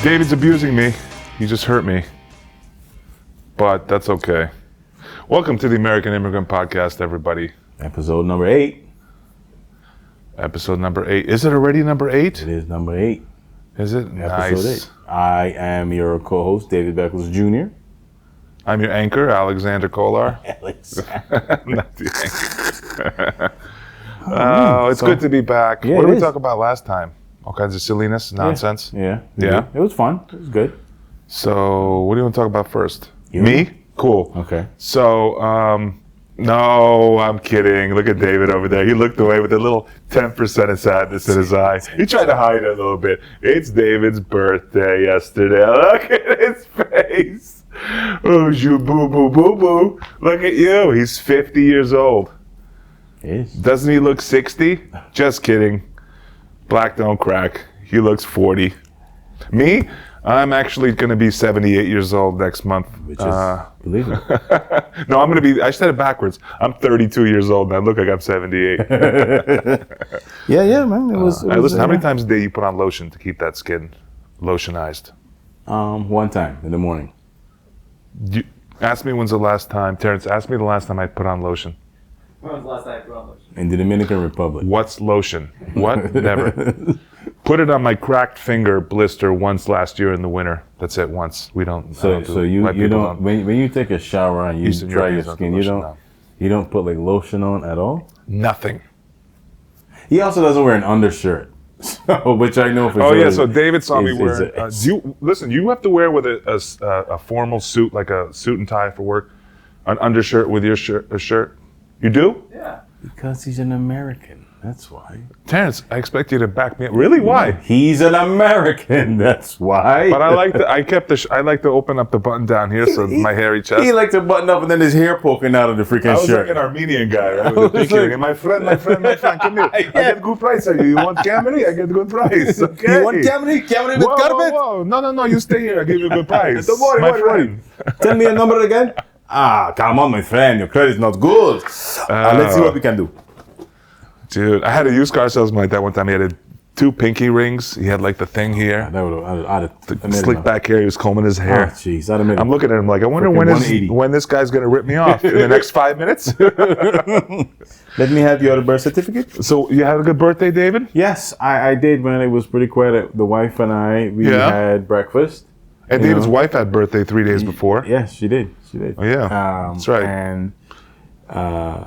David's abusing me. He just hurt me. But that's okay. Welcome to the American Immigrant Podcast, everybody. Episode number 8. Episode number 8. Is it already number 8? It is number 8. Is it? Episode Nice. 8. I am your co-host, David Beckles Jr. I'm your anchor, Alexander Kolar. Alexander. Not the anchor. Oh, it's good to be back. Yeah, What did we is. talk about last time? All kinds of silliness, nonsense? Yeah. Yeah? It was fun. It was good. So, what do you want to talk about first? You? Me? Cool. Okay. So, no, I'm kidding. Look at David over there. He looked away with a little 10% of sadness in his eye. He tried to hide it a little bit. It's David's birthday yesterday. Look at his face. Oh, you boo, boo, boo, boo. Look at you. He's 50 years old. It is. Doesn't he look 60? Just kidding. Black don't crack. He looks 40. Me? I'm actually going to be 78 years old next month. Which is believable. No, I'm going to be, I said it backwards. I'm 32 years old and I look like I'm 78. Yeah, man. It was. Listen, how many times a day you put on lotion to keep that skin lotionized? One time in the morning. Ask me when's the last time, Terrence, ask me the last time I put on lotion. When was the last time I put on lotion? In the Dominican Republic. What's lotion? What? Never. Put it on my cracked finger blister once last year in the winter. That's it, once. We don't. So you white people don't when you take a shower and you Eastern dry your Europeans don't do skin, lotion, you don't put like lotion on at all. Nothing. He also doesn't wear an undershirt, so, which I know for sure. Oh yeah, so David saw me is wearing. You have to wear with a formal suit, like a suit and tie for work, an undershirt with your shirt. You do? Yeah. Because he's an American. That's why. Terrence, I expect you to back me up. Really? Why? He's an American. That's why. But I like I like to open up the button down here so my hairy chest. He liked to button up and then his hair poking out of the freaking I was shirt. like an Armenian guy, right? With a pinky ring. My friend, come here. I get good price on you. You want Camry? I get good price. Okay. You want Camry? Camry with Whoa, carpet? whoa. No, you stay here. I give you a good price. Don't worry, my don't worry. friend. Tell me a number again. Come on, my friend. Your credit's not good. Let's see what we can do. Dude, I had a used car salesman like that one time. He had 2 pinky rings. He had like the thing here. I'd have Slick back hair. He was combing his Oh, hair. jeez. I'd admit I'm looking at him like, I wonder Freaking when this guy's going to rip me off. In the next 5 minutes? Let me have your birth certificate. So you had a good birthday, David? Yes, I did, man. It was pretty quiet. The wife and I, we had breakfast. And You David's know? wife had birthday 3 days before. Yes, she did. She did. Oh, yeah. That's right. And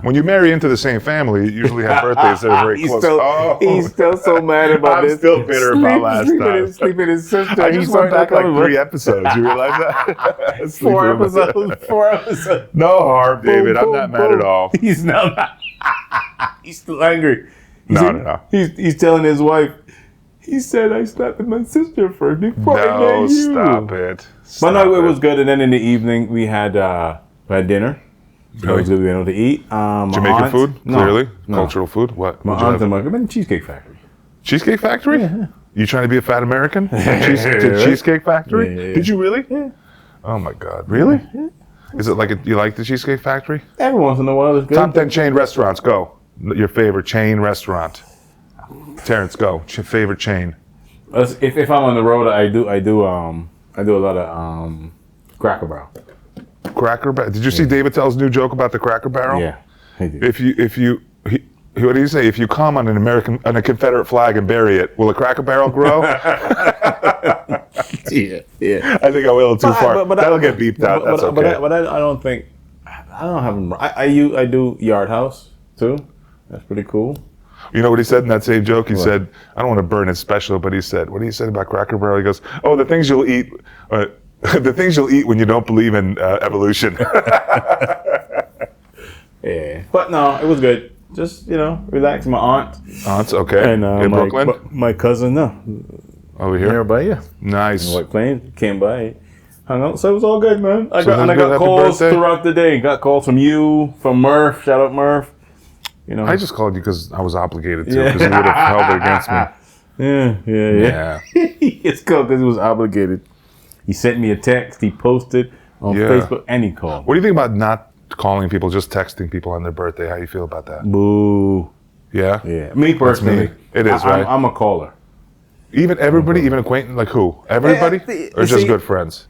When you marry into the same family, you usually have birthdays that are very close. He's still so mad about I'm this. still bitter about last time. Sleeping his sister. I just went back like 3 episodes. You realize that? 4 episodes. 4 episodes. No harm, David. Boom, I'm not boom, mad boom. at all. He's not. He's still angry. No. He's telling his wife. He said I slept with my sister first before I No, met you. stop it. But no, it was good. And then in the evening we had dinner. It was good. We went out to eat. Jamaican food, clearly. No. Cultural food. What? My What'd you aunt have? and my been Cheesecake Factory. Cheesecake Factory? Yeah. You trying to be a fat American? To Cheesecake Factory? Yeah. Did you really? Yeah. Oh my God, really? Is it like you like the Cheesecake Factory? Every once in a while it's good. Top 10 chain restaurants, go. Your favorite chain restaurant. Terrence, go. Favorite chain. If I'm on the road, I do a lot of Cracker Barrel. Cracker Barrel. Did you see David Tell's new joke about the Cracker Barrel? Yeah, I do. What do you say? If you come on a Confederate flag and bury it, will a Cracker Barrel grow? yeah. I think I went a little too far. That'll get beeped out. That's okay. But I don't think I don't have them. I do Yard House too. That's pretty cool. You know what he said in that same joke? He said, I don't want to burn his special, but he said, what did he say about Cracker Barrel? He goes, oh, the things you'll eat, the things you'll eat when you don't believe in evolution. Yeah, but no, it was good. Just relax. My Aunt's okay. And in Brooklyn. My cousin, Over here. nearby, yeah. Nice. White Plains came by, hung out. So it was all good, man. I got happy calls birthday. throughout the day. Got calls from you, from Murph. Shout out Murph. I just called you because I was obligated to, because he would have held it against me. Yeah. It's cool because he was obligated. He sent me a text. He posted on Facebook, and he called. What do you think about not calling people, just texting people on their birthday? How you feel about that? Boo. Yeah? Yeah. Me personally. It is, right? I'm a caller. Even everybody, even acquaintance, like who? Everybody, or you just see- good friends?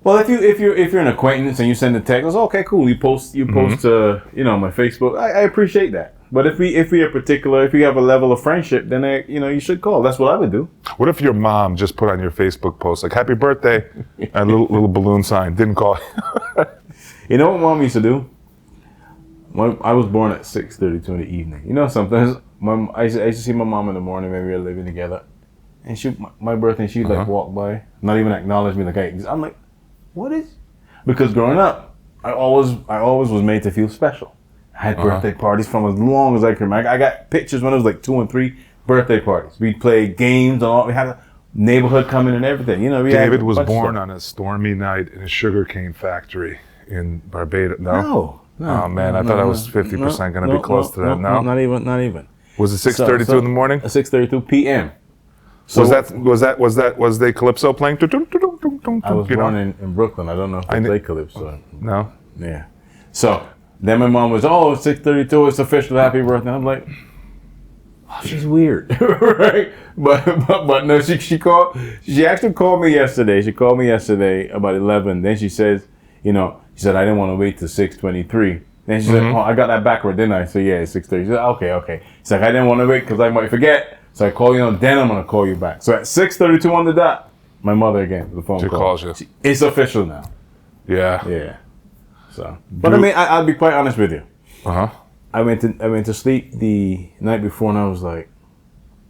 Well, if you're an acquaintance and you send a text, it's okay, cool. You post my Facebook. I appreciate that. But if we are particular, if you have a level of friendship, then you should call. That's what I would do. What if your mom just put on your Facebook post like "Happy Birthday" and a little balloon sign? Didn't call. You know what mom used to do? I was born at 6:32 in the evening. You know, sometimes I used to see my mom in the morning when we were living together, and my birthday, she'd like walk by, not even acknowledge me. Like I'm like, what is? Because growing up, I always was made to feel special. I had birthday parties from as long as I can remember. I got pictures when I was like 2 and 3 birthday parties. We'd play games and all. We had a neighborhood coming and everything. You know, David was born on a stormy night in a sugarcane factory in Barbados. No. Oh man, I thought I was 50% going to be close to that. No, not even. Was it 6:32 in the morning? 6:32 p.m. So Was they Calypso playing? I was born in Brooklyn. I don't know if they play Calypso. No. Yeah. So then my mom was, 6:32, it's official, happy birthday. I'm like, she's weird, right? But no, she actually called me yesterday. She called me yesterday about 11. Then she says, she said, I didn't want to wait till 6:23. Then she said, I got that backward, didn't I? So yeah, it's 6:30. She said, okay. She's like, I didn't want to wait because I might forget. So I call you, then I'm going to call you back. So at 6:32 on the dot, my mother again, the phone She call. calls you. It's official now. Yeah. Yeah. So, but I mean, I'll be quite honest with you. I went to sleep the night before and I was like,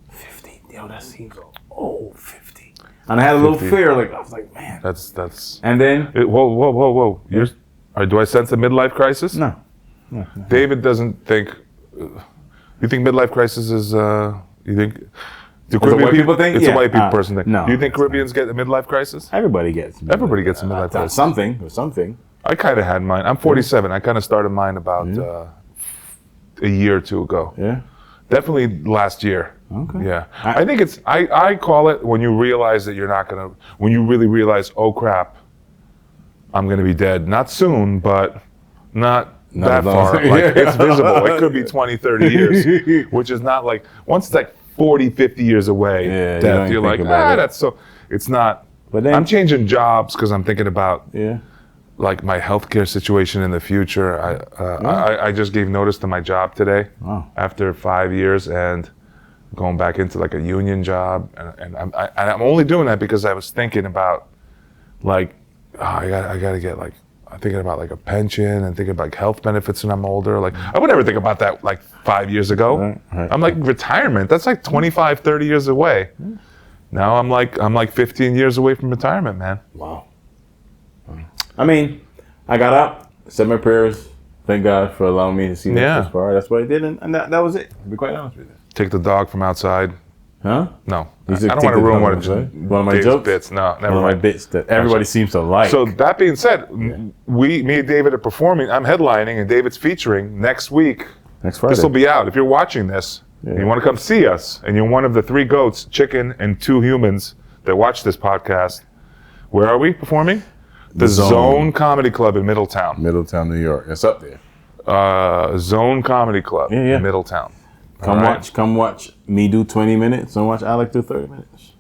50. Yo, that seems old, 50. And I had a little fear, like I was like, man. That's. And then Whoa. Do I sense a midlife crisis? no. David doesn't think. You think midlife crisis is? You think? Do Caribbean white people think? It's Yeah. a white people person thing. No, Do you think it's Caribbeans get a midlife crisis? Everybody gets a midlife crisis. Something. I kind of had mine. I'm 47. I kind of started mine about a year or two ago. Yeah. Definitely last year. Okay. Yeah. I think it's. I call it when you realize that you're not gonna. When you really realize, oh crap, I'm gonna be dead. Not soon, but not that far. Like it's visible. It could be 20, 30 years, which is not like once it's like 40, 50 years away. Yeah, Death. You're like, that's so. It's not. But then I'm changing jobs because I'm thinking about. Yeah. Like my healthcare situation in the future. I just gave notice to my job today after 5 years and going back into like a union job. And I'm only doing that because I was thinking about like, I gotta get like, I'm thinking about like a pension and thinking about like health benefits when I'm older. Like I would never think about that like 5 years ago. Right. I'm like retirement. That's like 25, 30 years away. Now I'm like 15 years away from retirement, man. Wow. I mean, I got up, said my prayers. Thank God for allowing me to see this far. That's what I did, and that was it. To be quite honest with you. Take the dog from outside. Huh? No, You I said don't take want to the ruin dog one of my Dave's jokes? bits. No, never One of my mind. bits that everybody seems to like. So that being said, me and David are performing. I'm headlining, and David's featuring next week. next Friday. This will be out. If you're watching this, and you want to come see us, and you're one of the 3 goats, chicken, and 2 humans that watch this podcast, where are we performing? The Zone Comedy Club in Middletown. Middletown, New York. It's up there. Zone Comedy Club in Middletown. Come watch me do 20 minutes and watch Alec do 30 minutes.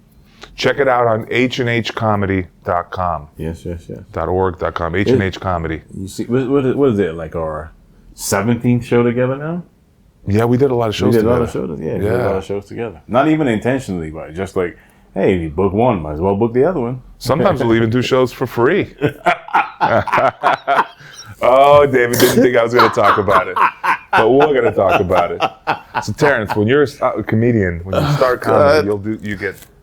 Check it out on hnhcomedy.com. Yes. .org.com. H&H Comedy. You see, what is it, like our 17th show together now? Yeah, we did a lot of shows together. We did a lot of shows together. Not even intentionally, but just like, hey, you book one, might as well book the other one. Sometimes we'll even do shows for free. Oh, David didn't think I was going to talk about it. But we're going to talk about it. So Terrence, when you're a comedian, when you start comedy,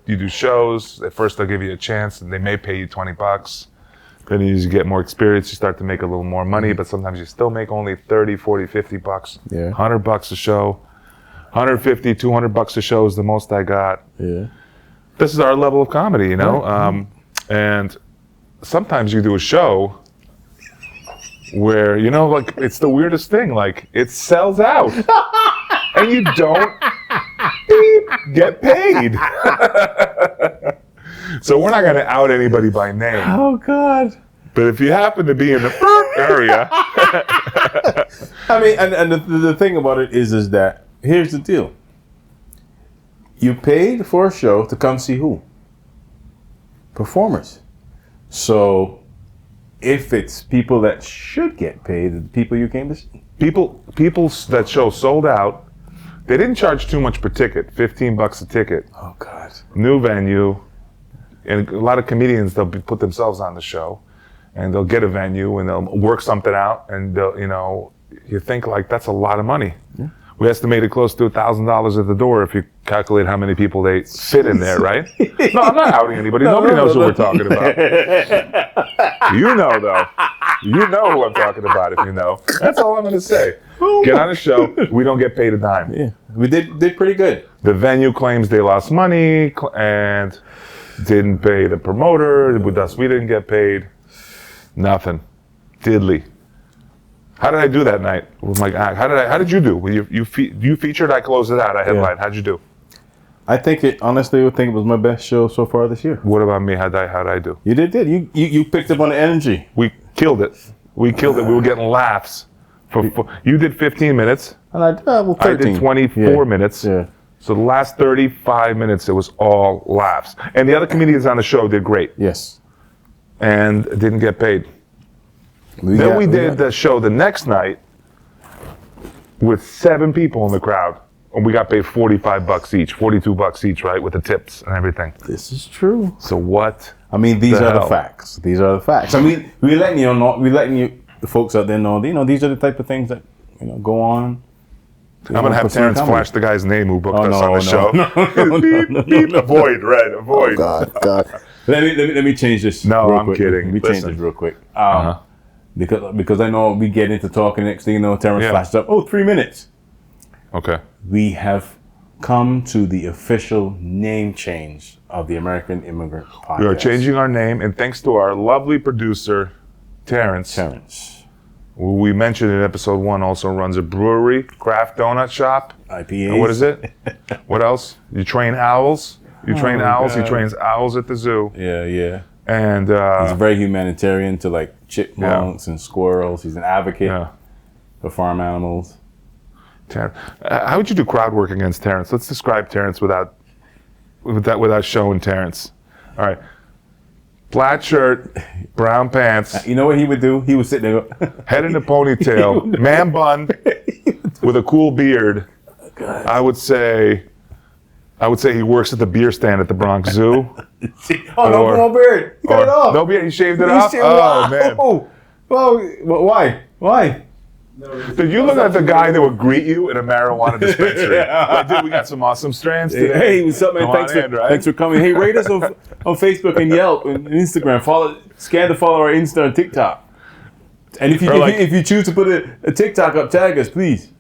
you do shows. At first they'll give you a chance and they may pay you $20. Then as you get more experience, you start to make a little more money, but sometimes you still make only $30, $40, $50. Yeah. $100 a show. $150, $200 a show is the most I got. Yeah. This is our level of comedy, you know? And sometimes you do a show where, like, it's the weirdest thing. Like, it sells out. And you don't get paid. So we're not going to out anybody by name. Oh, God. But if you happen to be in the area. I mean, and the thing about it is that, here's the deal. You paid for a show to come see who? Performers. So if it's people that should get paid, the people you came to see. People that show sold out. They didn't charge too much per ticket, $15 a ticket. Oh God. New venue, and a lot of comedians, they'll put themselves on the show, and they'll get a venue and they'll work something out, and they'll, you think like that's a lot of money. Yeah. We estimated close to $1,000 at the door if you calculate how many people they fit in there, right? No, I'm not outing anybody. Nobody knows who we're talking about. You know, though. You know who I'm talking about if you know. That's all I'm going to say. Get on a show. We don't get paid a dime. Yeah, we did pretty good. The venue claims they lost money and didn't pay the promoter. With us, we didn't get paid. Nothing. Diddly. How did I do that night with my act? How did you do? You featured, I closed it out. I headlined. How'd you do? I think honestly, I think it was my best show so far this year. What about me? How'd I do? You did good. You picked up on the energy. We killed it. We were getting laughs. You did 15 minutes. And I did 24 minutes. Yeah. So the last 35 minutes, it was all laughs. And the other comedians on the show did great. Yes. And didn't get paid. We did the show the next night with 7 people in the crowd. And we got paid $45 each, $42 each, right? With the tips and everything. This is true. So what? I mean, these the are hell? the facts. These are the facts. I mean, we're letting the folks out there know, these are the type of things that, go on. I'm going to have Terrence flash the guy's name who booked us on the show. No. Avoid, Red, avoid. Oh, God. Let me change this. No, real I'm quick. kidding. Let me change this real quick. Because I know we get into talking, next thing you know, Terrence flashes up, 3 minutes. Okay. We have come to the official name change of the American Immigrant Podcast. We are changing our name, and thanks to our lovely producer, Terrence, who we mentioned in episode 1, also runs a brewery, craft donut shop. IPAs. And what is it? What else? You train owls? You train owls? God. He trains owls at the zoo. Yeah. And he's very humanitarian to like chipmunks and squirrels. He's an advocate for farm animals. Terrence, how would you do crowd work against Terrence? Let's describe Terrence without showing Terrence. All right. Flat shirt, brown pants. You know what he would do? He would sit there, head in a ponytail, man bun, with a cool beard. God. I would say he works at the beer stand at the Bronx Zoo. No beard. He cut it off. No beard. He shaved it off. Man. Well, why? Did you look at the guy that would greet you in a marijuana dispensary? Like, dude, we got some awesome strands today. Hey, what's up, man? Thanks for coming. Hey, rate us on Facebook and Yelp and Instagram. Scan to follow our Insta and TikTok. And if you choose to put a TikTok up, tag us, please.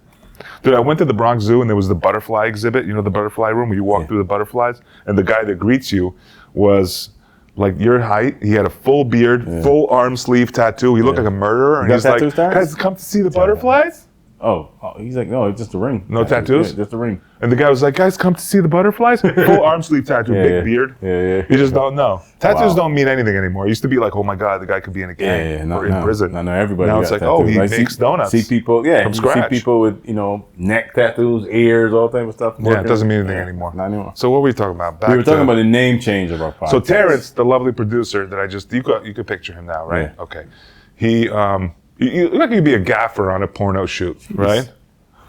Dude, I went to the Bronx Zoo and there was the butterfly exhibit. You know the butterfly room where you walk through the butterflies? And the guy that greets you was like your height. He had a full beard, full arm sleeve tattoo. He looked like a murderer. And he's like, guys, come to see the butterflies? Oh, he's like, no, it's just a ring. No tattoos? Yeah, just a ring. And the guy was like, guys, come to see the butterflies? Full arm sleeve tattoo, big beard. Yeah. You just don't know. Tattoos don't mean anything anymore. It used to be like, oh my God, the guy could be in a gang or in prison. No, everybody. Now it's like, oh, he makes donuts. See people, from scratch. See people with, neck tattoos, ears, all type of stuff. Yeah, it doesn't mean anything ananymore. Not anymore. So what were we talking about? We were talking about the name change of our podcast. So Terrence, the lovely producer that you could picture him now, right? Yeah. Okay. He, you look like you'd be a gaffer on a porno shoot, right?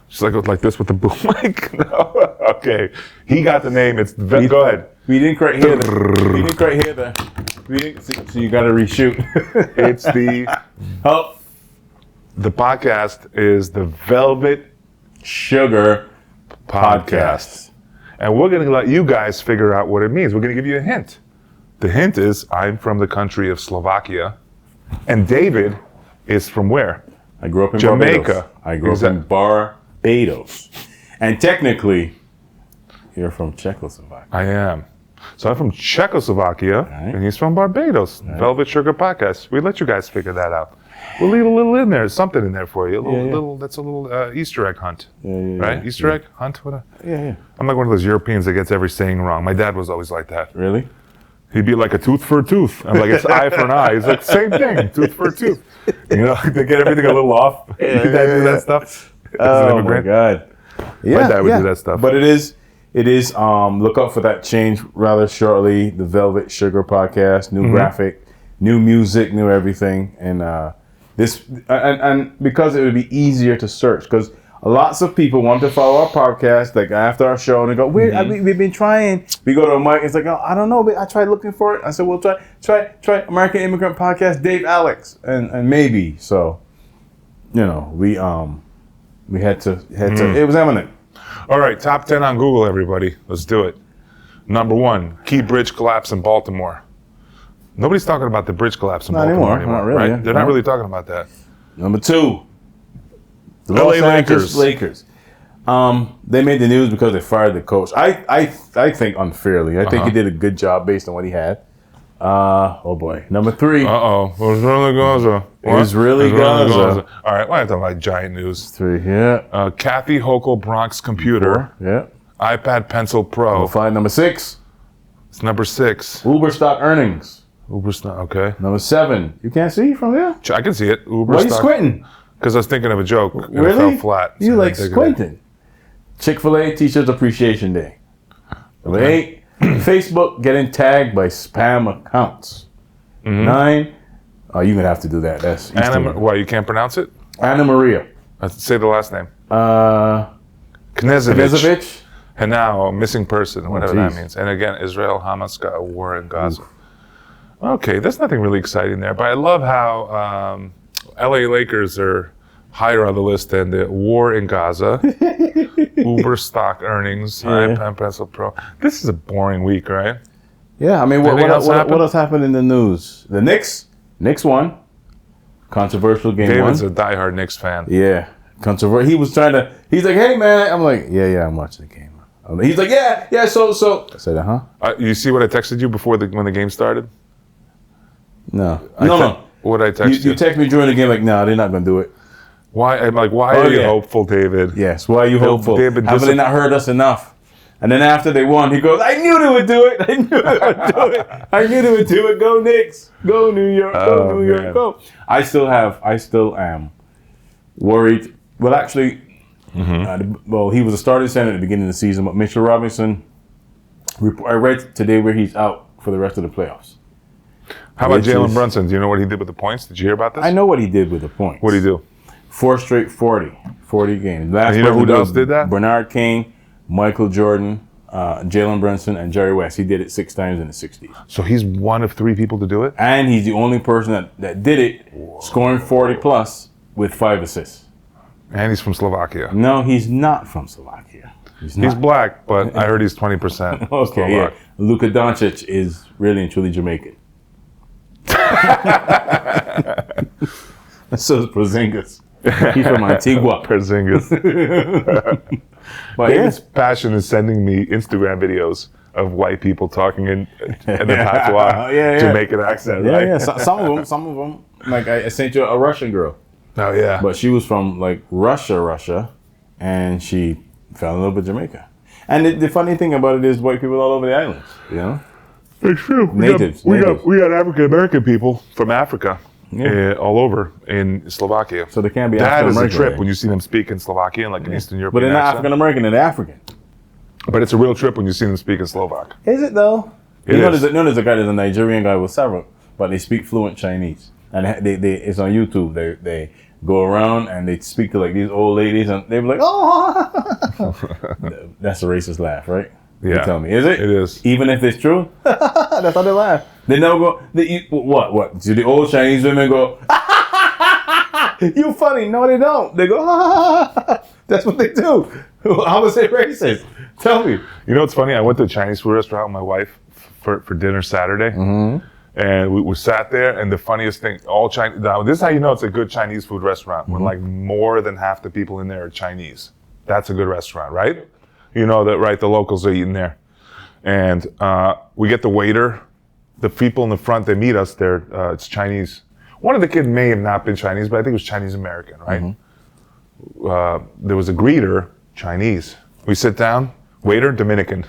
Just like this with the boom mic. No. Okay. He got the name. Go ahead. We didn't quite hear that. So you got to reshoot. It's the podcast is the Velvet Sugar Podcast. And we're going to let you guys figure out what it means. We're going to give you a hint. The hint is I'm from the country of Slovakia, and David is from where? I grew up in Jamaica. Barbados. I grew up in Barbados. And technically, you're from Czechoslovakia. I am. So I'm from Czechoslovakia, and he's from Barbados. Right. Velvet Sugar Podcast. We let you guys figure that out. We'll leave a little in there, something in there for you. That's a little Easter egg hunt, right? Easter egg hunt. What? Yeah. I'm like one of those Europeans that gets every saying wrong. My dad was always like that. Really? He'd be like a tooth for a tooth. I'm like, it's eye for an eye. He's like, same thing, tooth for a tooth. They get everything a little off. Did I do that stuff? Oh my God. My dad would do that stuff. But it is It is. Look out for that change rather shortly. The Velvet Sugar podcast, new graphic, new music, new everything, and this and because it would be easier to search because lots of people want to follow our podcast like after our show and they go, we've been trying. We go to a mic. It's like, oh, I don't know, but I tried looking for it. I said, well, try American Immigrant Podcast, Dave Alex, and maybe so. You know, we had to. It was imminent. All right, top 10 on Google, everybody. Let's do it. Number 1, key bridge collapse in Baltimore. Nobody's talking about the bridge collapse in Baltimore anymore. Not really, right? yeah. They're not really talking about that. Number 2, the LA Los Angeles Lakers. They made the news because they fired the coach. I think unfairly. I think he did a good job based on what he had. Oh boy. Number 3. Uh-oh. It was really Gaza. It was really Gaza. All right, why talk about giant news? 3, yeah. Kathy Hochul Bronx computer. 4, yeah. iPad Pencil Pro. 5. Number 6. It's number 6. Uber stock earnings. Uber's not okay. Number 7. You can't see from there? I can see it. Uber Why are you stock. squinting? Because I was thinking of a joke and Really? it fell flat. You so I like didn't take it. squinting. Chick-fil-A Teachers Appreciation Day. Number 8. Facebook getting tagged by spam accounts. 9. Oh, you're going to have to do that. That's Eastern. Why, you can't pronounce it? Anna Maria. Say the last name. Knezovic. Knezovic. And now a missing person, whatever that geez. means. And again, Israel, Hamas got a war in Gaza. Okay, there's nothing really exciting there, but I love how LA Lakers are higher on the list than the war in Gaza, Uber stock earnings, iPad Pencil Pro. This is a boring week, right? Yeah, I mean, Anything else happen? what else happened in the news? The Knicks won. Controversial game David's one. a diehard Knicks fan. Yeah, controversial. He was trying to. He's like, "Hey, man," I'm like, "Yeah, I'm watching the game." He's like, "Yeah." So I said, You see what I texted you before when the game started? No. What I texted You text me during the game like, "No, they're not gonna do it." Why? I'm like, why are you hopeful, David? Yes. Why are you hopeful? David, Haven't they not heard us enough? And then after they won, he goes, "I knew they would do it. I knew they would do it. I knew they would do it. Go Knicks. Go New York. Go New York. Go." I still am worried. Well, actually, he was a starting center at the beginning of the season, but Mitchell Robinson, I read today where he's out for the rest of the playoffs. How about Jalen Brunson? Do you know what he did with the points? Did you hear about this? I know what he did with the points. What did he do? 4 straight 40 games. Last And you know person who else did that? Bernard King, Michael Jordan, Jalen Brunson, and Jerry West. He did it 6 times in the 60s. So he's one of 3 people to do it? And he's the only person that did it, scoring 40 plus with 5 assists. And he's from Slovakia. No, he's not from Slovakia. He's black, but I heard he's 20%. Okay, yeah. Luka Doncic is really and truly Jamaican. So is Porzingis. He's from Antigua. Porzingis. But David's passion is sending me Instagram videos of white people talking in the patois Jamaican accent, right? Yeah. Some of them. Like I sent you a Russian girl. Oh, yeah. But she was from like Russia, and she fell in love with Jamaica. And the funny thing about it is white people all over the islands, you know? It's true. Natives. We got African American people from Africa all over in Slovakia. So they can't be That African is a American. trip when you see them speak in Slovakian, like an Eastern But European they're not accent. African American, they're African. But it's a real trip when you see them speak in Slovak. Is it though? It is. There's a Nigerian guy with several, but they speak fluent Chinese. And they it's on YouTube. They go around and they speak to like these old ladies and they be like, "Oh," that's a racist laugh, right? Yeah. You tell me, is it? It is. Even if it's true, that's how they laugh. They never go. What? Do the old Chinese women go? You funny? No, they don't. They go. That's what they do. How is it racist? Tell me. You know what's funny? I went to a Chinese food restaurant with my wife for dinner Saturday. Mm-hmm. And we sat there, and the funniest thing, all Chinese. Now, this is how you know it's a good Chinese food restaurant, when like more than half the people in there are Chinese. That's a good restaurant, right? You know that, right? The locals are eating there. And we get the waiter. The people in the front, they meet us, it's Chinese. One of the kids may have not been Chinese, but I think it was Chinese American, right? There was a greeter, Chinese. We sit down, waiter, Dominican.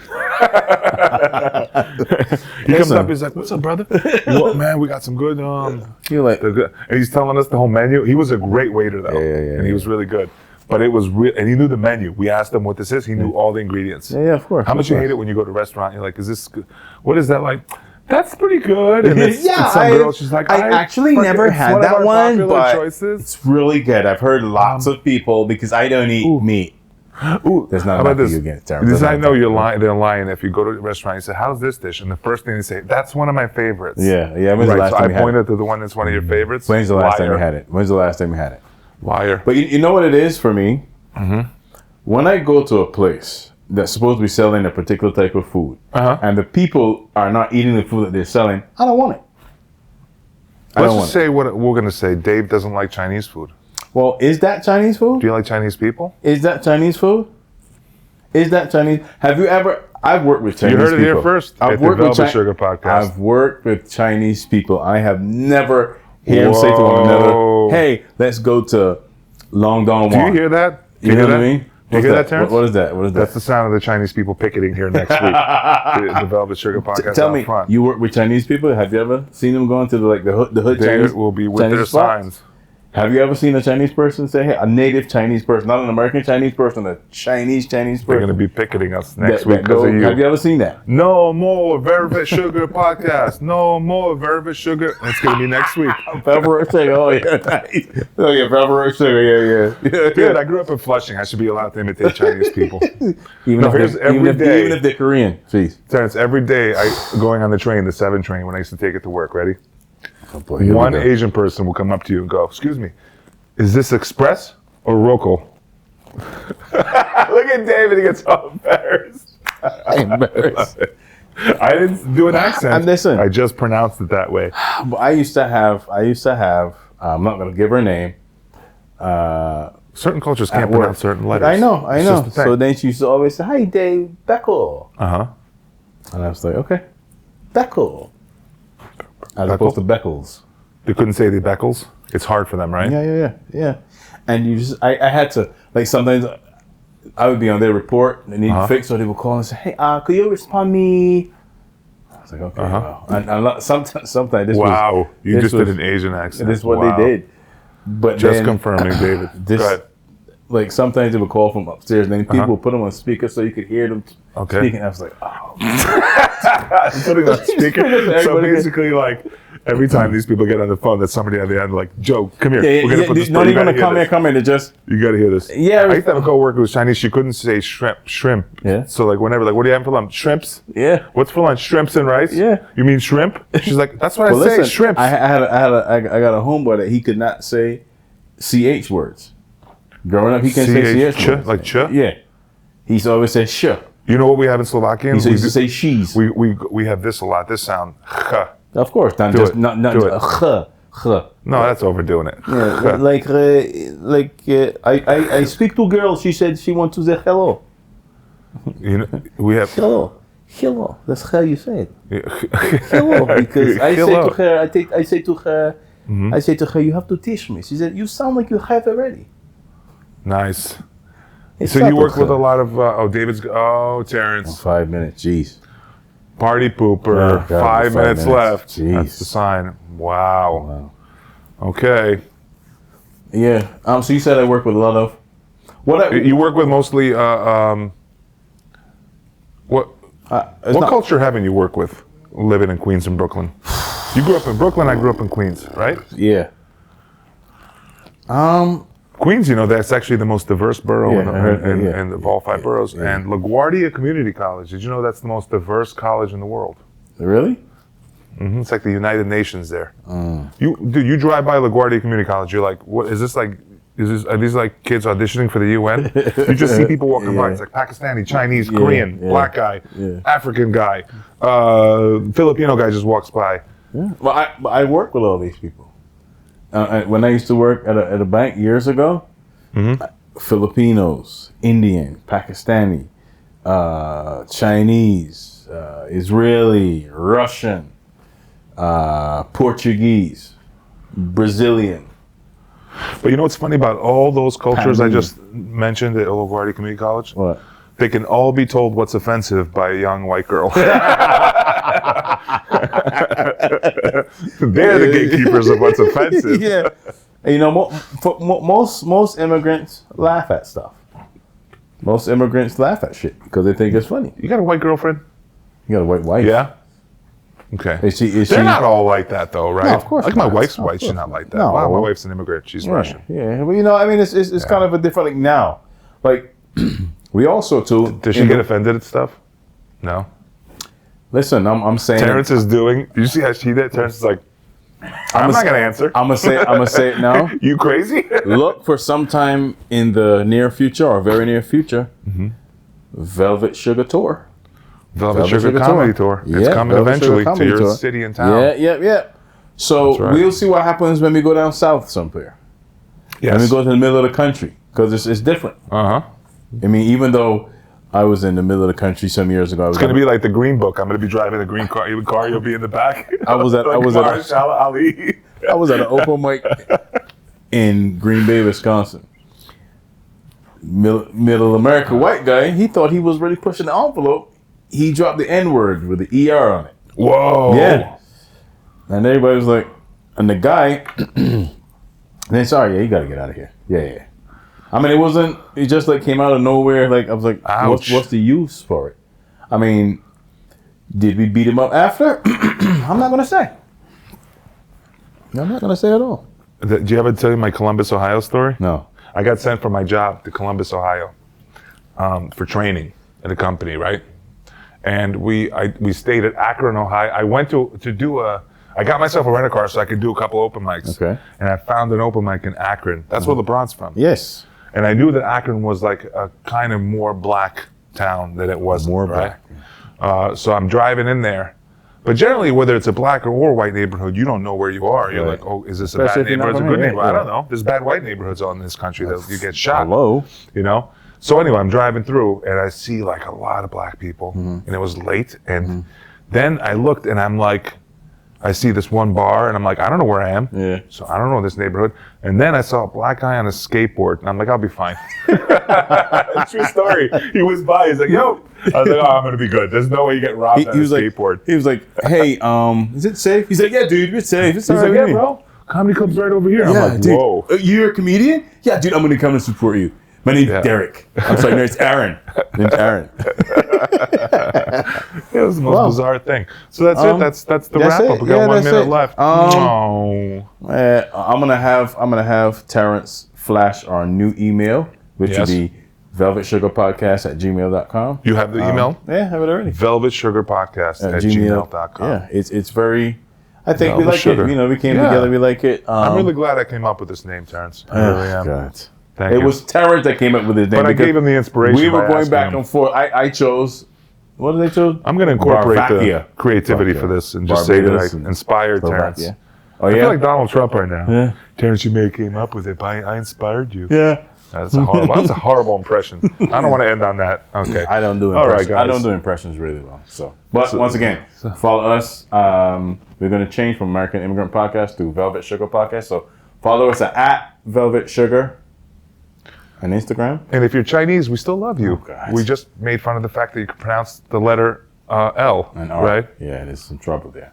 He comes up, he's like, "What's up, brother?" "What, man, we got some good, You're like, and he's telling us the whole menu. He was a great waiter, though, Yeah. and he was really good. but it was real, and he knew the menu. We asked him what this is. He knew all the ingredients. Yeah, of course. How much you hate it when you go to a restaurant? You're like, is this good? What is that like? That's pretty good. And it's, Yeah, and some girl, she's like, I actually fucking- never it's had one of that our one, popular but choices. it's really good. I've heard lots of people, because I don't eat meat. Ooh, There's not how about enough this? of you again. It's terrible. This, There's I not know enough. you're lying. They're lying. If you go to a restaurant, you say, "How's this dish?" And the first thing they say, "That's one of my favorites." Yeah. When's the Right. last So time I you had it? pointed to the one that's one of your favorites. When's the last time you Liar. had it? When's the last time you had it? Liar. But you know what it is for me? When I go to a place that's supposed to be selling a particular type of food, and the people are not eating the food that they're selling, I don't want it. Let's just say what we're going to say. Dave doesn't like Chinese food. Well, is that Chinese food? Do you like Chinese people? Is that Chinese food? Is that Chinese? Have you ever? I've worked with Chinese You heard it people. here first I've at the worked with Velvet Sugar podcast. I've worked with Chinese people. I have never heard them say to one another, Whoa. "Hey, let's go to Long Don Do Juan." you hear that? Do You know hear what I that? mean? Do you What's hear that, Terrence? What is that? What is that? That's the sound of the Chinese people picketing here next week. the Velvet Sugar podcast Tell out me, front. you work with Chinese people? Have you ever seen them going to the hood They Chinese? will be with Chinese their spots? signs. Have you ever seen a Chinese person say, "Hey," a native Chinese person, not an American Chinese person, a Chinese They're person? going to be picketing us next that week because go- of you. Have you ever seen that? No more Velvet Sugar podcast. No more Velvet Sugar. It's going to be next week. Velvet sugar. Oh yeah, nice. Oh yeah, velvet sugar. Yeah. Dude, I grew up in Flushing. I should be allowed to imitate Chinese people. Even No, if here's they're, every even, if, day. even if they're Korean, please. Terrence, every day going on the train, the 7 train, when I used to take it to work, ready? Oh, boy, here we One go. Asian person will come up to you and go, "Excuse me, is this express or local?" Look at David, he gets all embarrassed. Embarrassed. I didn't do an accent. And listen. I just pronounced it that way. But I used to have. I'm not gonna give her name. Certain cultures can't At work. pronounce certain letters. I know. It's just the thing. So then she used to always say, "Hi, Dave, Beckel," Uh-huh. and I was like, "Okay, Beckel," as opposed to Beckles. They couldn't say the Beckles. It's hard for them, right? Yeah. And you just, I had to, like, sometimes I would be on their report and they need to fix, so they would call and say, "Hey, could you respond me?" I was like, "Okay." Well. And sometimes this Wow. You this just was, did an Asian accent. this is what Wow. they did. But Just then, confirming, David. this- Go ahead. like, sometimes they would call from upstairs and then people would put them on speaker so you could hear them Okay. speaking. I was like, "Oh." Putting on speaker. So Everybody- basically, like, every time these people get on the phone, there's somebody on the end like, "Joe, come here. Yeah, We're gonna put this. not you even gotta to hear come here, this. to just, You gotta hear this." Yeah, I used to have a coworker who was Chinese. She couldn't say shrimp. Yeah. So like whenever, like, "What are you having for lunch?" "Shrimps." yeah. "What's for lunch?" "Shrimps and rice." Yeah. "You mean shrimp?" She's like, "That's what Well, I say. listen, Shrimps." I got a homeboy that he could not say CH words. Growing up, he couldn't say CH, CH words. like ch? Yeah. He used to always say sh. You know what we have in Slovakian? He used to We say she's. we have this a lot. This sound. Ch. Of course, not Do just it. not Do just it. ch. No, that's overdoing it. Yeah, I speak to girl. She said she wants to say hello. You know, we have. Hello. That's how you say it. Hello, because I say Hello. to her, I say to her, you have to teach me. She said, you sound like you have already. Nice. It's So you not work with a to her. lot of Terrence, 5 minutes, jeez. party pooper. Oh, God, 5 minutes left. Jeez. That's the sign. Wow. Okay. Yeah. So you said I work with a lot of. You work with mostly what culture haven't you worked with living in Queens and Brooklyn? You grew up in Brooklyn. I grew up in Queens, right? Yeah. Queens, you know, that's actually the most diverse borough Yeah, I heard, yeah. in of all 5 boroughs. And LaGuardia Community College, did you know that's the most diverse college in the world? Really? It's like the United Nations there. You drive by LaGuardia Community College, you're like, what is this like? Are these like kids auditioning for the UN? You just see people walking by. It's like Pakistani, Chinese, Korean, black guy, African guy, Filipino guy just walks by. Yeah. Well, I work with all these people. When I used to work at a bank years ago, Filipinos, Indian, Pakistani, Chinese, Israeli, Russian, Portuguese, Brazilian. But you know what's funny about all those cultures I Panamanian. just mentioned at LaGuardia Community College? What? They can all be told what's offensive by a young white girl. They're the gatekeepers of what's offensive. Yeah. You know, most immigrants laugh at stuff. Most immigrants laugh at shit because they think it's funny. You got a white girlfriend? You got a white wife. Yeah. Okay. Is They're she not all like that, though, right? No, of course Like my not. wife's No, white, of she's course not like that. No. Wow, my wife's an immigrant. She's Russian. Yeah, but you know, I mean, it's kind of a different like now. Like we also too. Does she get offended at stuff? No. Listen, I'm saying. Terrence is doing. You see how she did? Terrence is like, I'm not gonna answer. I'm gonna say it now. You crazy? Look for sometime in the near future or very near future, Velvet Sugar Tour. Velvet Sugar Comedy Tour. It's Yeah, coming Velvet Sugar eventually to Comedy your Tour. city and town. Yeah. So That's right. we'll see what happens when we go down south somewhere. Yes. When we go to the middle of the country, because it's different. Uh-huh. I mean, even though I was in the middle of the country some years ago, It's gonna be like the Green Book. I'm gonna be driving the green car. You'll be in the back. I was at Marshall Ali. I was at an open mic in Green Bay, Wisconsin. Middle America white guy, he thought he was really pushing the envelope. He dropped the N-word with the ER on it. Whoa. Yeah. And everybody was like, and the guy, then sorry, you gotta get out of here. Yeah. I mean, it just like came out of nowhere. Like, I was like, what's the use for it? I mean, did we beat him up after? I'm not gonna say. I'm not gonna say at all. Do you ever tell you my Columbus, Ohio story? No. I got sent for my job to Columbus, Ohio, for training at a company, right? And we stayed at Akron, Ohio. I went to do I got myself a rental car so I could do a couple open mics. Okay. And I found an open mic in Akron. That's where LeBron's from. Yes. And I knew that Akron was like a kind of more black town than it was More right? So I'm driving in there. But generally, whether it's a black or white neighborhood, you don't know where you are. You're Right. like, oh, is this Especially a if bad you're not neighborhood? It's a from good here, neighborhood. I yeah. don't know. There's bad white neighborhoods all in this country that you get shot. Hello. You know? So anyway, I'm driving through and I see like a lot of black people and it was late. And then I looked and I'm like, I see this one bar and I'm like, I don't know where I am. Yeah. So I don't know this neighborhood. And then I saw a black guy on a skateboard and I'm like, I'll be fine. True story. He was by, he's like, yo. I was like, oh, I'm gonna be good. There's no way you get robbed on a skateboard. He was like, hey, is it safe? He's like, yeah, dude, it's safe. It's He's all like, right yeah, with me." bro. Comedy club's right over here. Yeah, I'm like, dude. whoa. You're a comedian? Yeah, dude, I'm gonna come and support you. My name's Derek. I'm sorry, no, it's Aaron. Name's Aaron. It was the most bizarre thing. So that's it. That's the wrap up. We got 1 minute left. I'm gonna have Terrence flash our new email, which Yes. would be velvetsugarpodcast@gmail.com. You have the email? Yeah, I have it already. velvetsugarpodcast@gmail.com. Yeah, it's very. I think we Velvet like Sugar. it. You know, we came Yeah. together. We like it. I'm really glad I came up with this name, Terrence. I really am. God. Thank It you. was Terrence that came up with his name. But I because gave him the inspiration. we were by going asking back him. and forth. I chose. What did they choose? I'm going to incorporate the Barvakia. creativity for this and just say that Barbados I and inspired Terrence. Slovakia. Oh I yeah. feel like Donald Trump right now. Yeah. Terrence, you may have came up with it, but I inspired you. Yeah. That's a horrible impression. I don't want to end on that. Okay. I don't do All right, impressions. I guys. don't do impressions really well. But once again, follow us. We're going to change from American Immigrant Podcast to Velvet Sugar Podcast. So follow us at Velvet Sugar on Instagram. And if you're Chinese, we still love you. God. We just made fun of the fact that you can pronounce the letter L, And R. right? Yeah, there's some trouble there.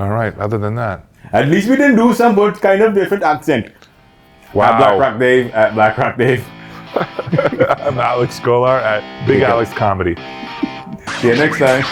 All right. Other than that, At least we didn't do some kind of different accent. wow. At Black Rock Dave. At Black Rock Dave. I'm Alex Skolar at Big Alex Comedy. See you next time.